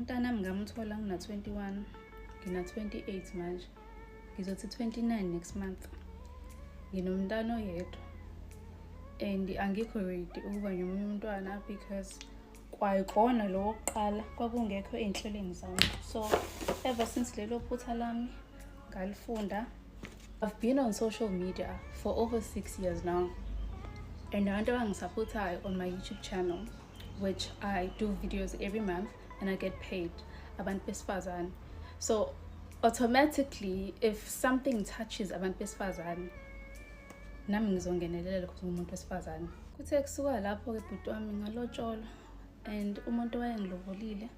Umntana ngamthola ngina 21, ngina 28 manje. Ngizothi 29 next month. Nginomntana oyedwa. And angikho ready ukuba nomunye umntwana because kwayikona lo wokuqala kwakungekho einhlelweni zami. So ever since lelo phutha lami ngalifunda, I've been on social media for over 6 years now. And abantu abangisupportayo on my YouTube channel, which I do videos every month and I get paid, abantu besifazane. So automatically, if something touches abantu besifazane, nami ngizongenelela ukuthi umuntu wesifazane. Kuthe kusuka lapho ke bhuti wami ngalotsholwa, and umuntu owayengilobolile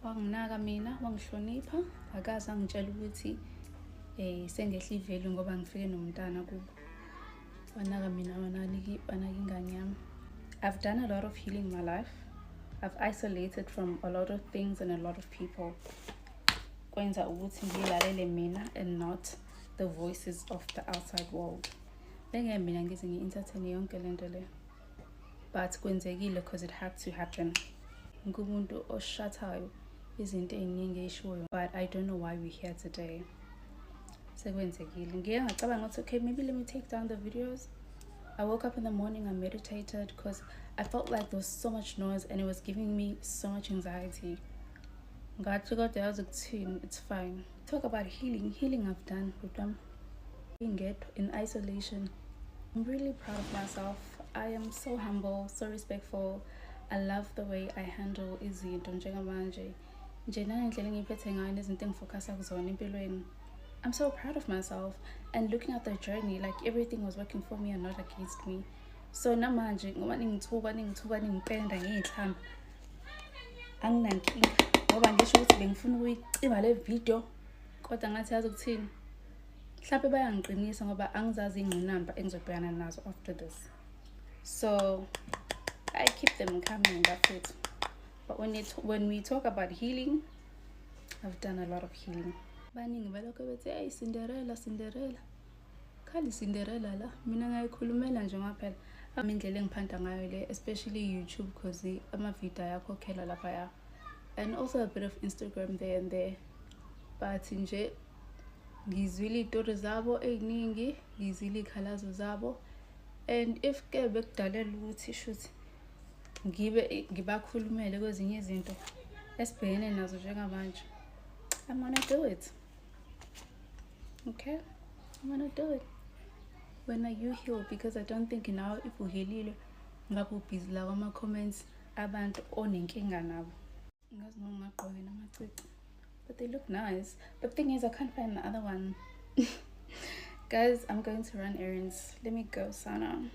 wanginaka mina, wangihlonipha, akaze angitshela ukuthi sengehla ivelu ngoba ngifike nomntana kubo. Wanaka mina, wanaka ingane yami. I've done a lot of healing in my life. I've isolated from a lot of things and a lot of people. Kwenza ukuthi ngilalele mina and not the voices of the outside world. Benge mina ngize ngi-entertain yonke lento le. But kwenzekile because it had to happen. Ngumuntu oshathayo izinto eziningi eyishoyo, but I don't know why we're here today. Sekwenzekile. Ngike ngacabanga ukuthi okay, maybe let me take down the videos. I woke up in the morning, I meditated because I felt like there was so much noise and it was giving me so much anxiety. It's fine. Talk about healing. Healing I've done with them. In isolation. I'm really proud of myself. I am so humble, so respectful. I love the way I handle izinto njengamanje. I'm so proud of myself, and looking at the journey, like everything was working for me and not against me. So namanje ngoba ningithuka ningipenda ngiyihamba anginankinga ngoba ngisho ukuthi bengifuna ukuyicima le video kodwa ngathi yazi ukuthini mhlawumbe bayangiqinisa ngoba angizazi ingqinamba engizobhekana nazo after this. So I keep them coming, that's it. But when we talk about healing, I've done a lot of healing. Baningi balokho bethi hey Cinderella khali Cinderella la mina ngayikhulumela nje ngaphela indlela engiphanda ngayo le, especially YouTube because ama video ayakhokhela lapha ya, and also a bit of Instagram there and there. But nje ngizwile izitori zabo eziningi, ngizwile ikhalazo zabo, and if ke bekudalela ukuthi shuthi ngibakhulumele kwezinye izinto esibhekene nazo njengamanje, I'm gonna do it. Okay, I'm gonna do it. When are you heal? Because I don't think now if uhilile ngabe busy la ama comments abantu onenkinga nabo. Ngazi noma ngaqoke namacici, but they look nice. The thing is I can't find the other one. Guys, I'm going to run errands. Let me go, Sana.